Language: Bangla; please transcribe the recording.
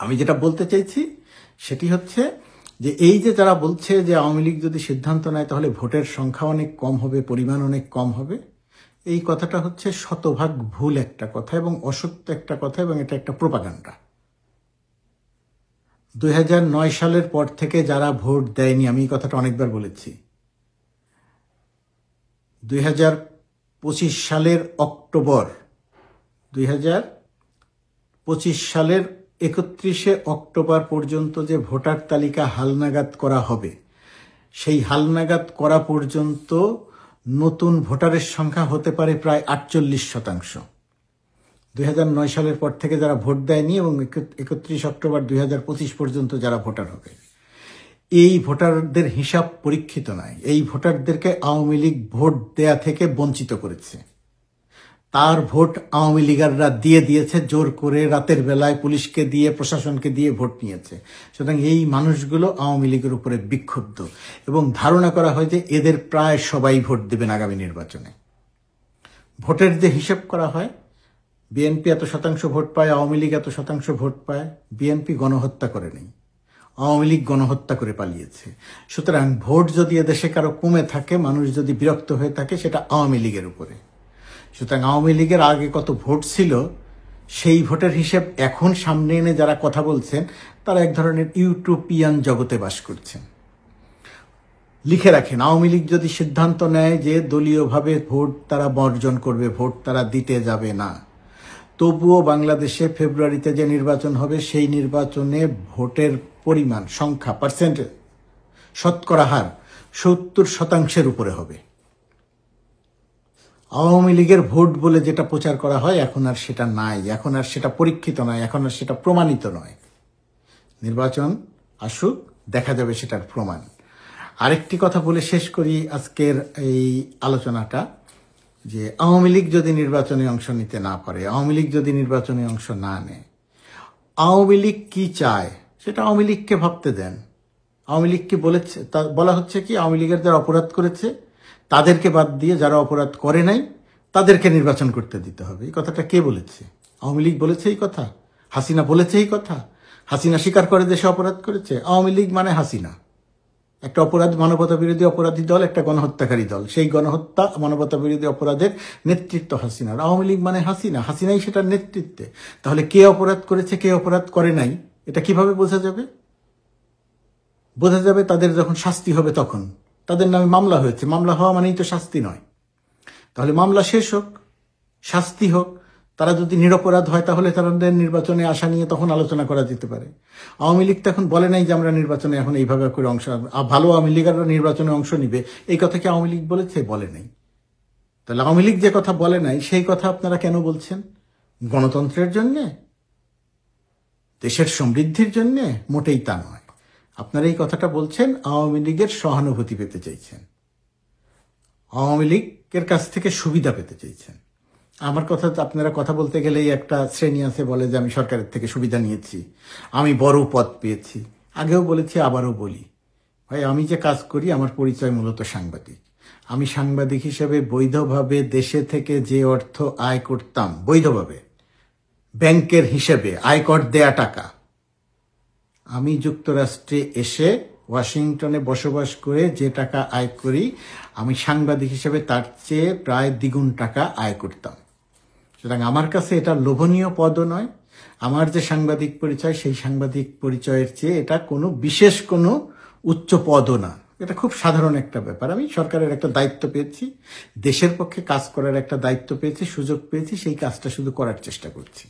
আমি যেটা বলতে চাইছি সেটি হচ্ছে যে এই যে যারা বলছে যে আওয়ামী লীগ যদি সিদ্ধান্ত নেয় তাহলে ভোটের সংখ্যা অনেক কম হবে, পরিমাণ অনেক কম হবে, এই কথাটা হচ্ছে শতভাগ ভুল একটা কথা এবং অসত্য একটা কথা, এবং এটা একটা প্রোপাগান্ডা। 2009 সালের পর থেকে যারা ভোট দেয়নি, আমি এই কথাটা অনেকবার বলেছি, 2025 সালের অক্টোবর, 2025 সালের 31শে অক্টোবর পর্যন্ত যে ভোটার তালিকা হালনাগাদ করা হবে, সেই হালনাগাদ করা পর্যন্ত নতুন ভোটারের সংখ্যা হতে পারে প্রায় 48%। 2009 সালের পর থেকে যারা ভোট দেয়নি এবং 31 অক্টোবর 2025 পর্যন্ত যারা ভোটার হবে, এই ভোটারদের হিসাব পরীক্ষিত নয়। এই ভোটারদেরকে আওয়ামী লীগ ভোট দেয়া থেকে বঞ্চিত করেছে। তার ভোট আওয়ামী লীগাররা দিয়ে দিয়েছে, জোর করে রাতের বেলায় পুলিশকে দিয়ে, প্রশাসনকে দিয়ে ভোট নিয়েছে। সুতরাং এই মানুষগুলো আওয়ামী লীগের উপরে বিক্ষুব্ধ এবং ধারণা করা হয় যে এদের প্রায় সবাই ভোট দেবেন আগামী নির্বাচনে। ভোটের যে হিসেব করা হয়, বিএনপি এত শতাংশ ভোট পায়, আওয়ামী লীগ এত শতাংশ ভোট পায়, বিএনপি গণহত্যা করে নেই, আওয়ামী লীগ গণহত্যা করে পালিয়েছে। সুতরাং ভোট যদি এদেশে কারো কমে থাকে, মানুষ যদি বিরক্ত হয়ে থাকে, সেটা আওয়ামী লীগের উপরে। সুতরাং আওয়ামী লীগের আগে কত ভোট ছিল সেই ভোটের হিসেব এখন সামনে এনে যারা কথা বলছেন তারা এক ধরনের ইউটোপিয়ান জগতে বাস করছেন। লিখে রাখেন, আওয়ামী লীগ যদি সিদ্ধান্ত নেয় যে দলীয়ভাবে ভোট তারা বর্জন করবে, ভোট তারা দিতে যাবে না, তবুও বাংলাদেশে ফেব্রুয়ারিতে যে নির্বাচন হবে সেই নির্বাচনে ভোটের পরিমাণ, সংখ্যা, পার্সেন্টেজ, শতকরা হার 70% উপরে হবে। আওয়ামী লীগের ভোট বলে যেটা প্রচার করা হয় এখন আর সেটা নাই, এখন আর সেটা পরীক্ষিত নয়, এখন আর সেটা প্রমাণিত নয়। নির্বাচন আসুক, দেখা যাবে সেটার প্রমাণ। আরেকটি কথা বলে শেষ করি আজকের এই আলোচনাটা, যে আওয়ামী লীগ যদি নির্বাচনে অংশ নিতে না পারে, আওয়ামী লীগ যদি নির্বাচনে অংশ না নেয়, আওয়ামী লীগ কি চায় সেটা আওয়ামী লীগকে ভাবতে দেন। আওয়ামী লীগকে বলা হচ্ছে কি, আওয়ামী লীগের যারা অপরাধ করেছে তাদেরকে বাদ দিয়ে যারা অপরাধ করে নাই তাদেরকে নির্বাচন করতে দিতে হবে। এই কথাটা কে বলেছে? আওয়ামী লীগ বলেছে এই কথা? হাসিনা বলেছে এই কথা? হাসিনা স্বীকার করে দেশে অপরাধ করেছে? আওয়ামী লীগ মানে হাসিনা, একটা অপরাধ, মানবতা বিরোধী অপরাধী দল, একটা গণহত্যাকারী দল। সেই গণহত্যা, মানবতা বিরোধী অপরাধের নেতৃত্ব হাসিনার। আওয়ামী লীগ মানে হাসিনা, হাসিনাই সেটার নেতৃত্বে। তাহলে কে অপরাধ করেছে, কে অপরাধ করে নাই, এটা কিভাবে বোঝা যাবে? বোঝা যাবে তাদের যখন শাস্তি হবে তখন। তাদের নামে মামলা হয়েছে, মামলা হওয়া মানেই তো শাস্তি নয়। তাহলে মামলা শেষ হোক, শাস্তি হোক। তারা যদি নিরপরাধ হয় তাহলে তাদের নির্বাচনে আসা নিয়ে তখন আলোচনা করা যেতে পারে। আওয়ামী লীগ তো এখন বলে নাই যে আমরা নির্বাচনে এখন এইভাবে করে অংশ, ভালো আওয়ামী লীগেরা নির্বাচনে অংশ নিবে, এই কথা কি আওয়ামী লীগ বলেছে? বলে নাই। তাহলে আওয়ামী লীগ যে কথা বলে নাই সেই কথা আপনারা কেন বলছেন? গণতন্ত্রের জন্যে, দেশের সমৃদ্ধির জন্যে? মোটেই তা নয়। আপনারা এই কথাটা বলছেন আওয়ামী লীগের সহানুভূতি পেতে চাইছেন, আওয়ামী লীগের কাছ থেকে সুবিধা পেতে চাইছেন। আমার কথা, আপনারা কথা বলতে গেলেই একটা শ্রেণী আছে বলে যে আমি সরকারের থেকে সুবিধা নিয়েছি, আমি বড় পদ পেয়েছি। আগেও বলেছি, আবারও বলি, ভাই আমি যে কাজ করি আমার পরিচয় মূলত সাংবাদিক। আমি সাংবাদিক হিসেবে বৈধভাবে দেশে থেকে যে অর্থ আয় করতাম, বৈধভাবে ব্যাংকের হিসেবে আয়কর দেয়া টাকা, আমি যুক্তরাষ্ট্রে এসে ওয়াশিংটনে বসবাস করে যে টাকা আয় করি, আমি সাংবাদিক হিসেবে তার চেয়ে প্রায় দ্বিগুণ টাকা আয় করতাম। সুতরাং আমার কাছে এটা লোভনীয় পদও নয়। আমার যে সাংবাদিক পরিচয়, সেই সাংবাদিক পরিচয়ের চেয়ে এটা কোনো বিশেষ কোনো উচ্চ পদও না। এটা খুব সাধারণ একটা ব্যাপার। আমি সরকারের একটা দায়িত্ব পেয়েছি, দেশের পক্ষে কাজ করার একটা দায়িত্ব পেয়েছি, সুযোগ পেয়েছি, সেই কাজটা শুধু করার চেষ্টা করছি।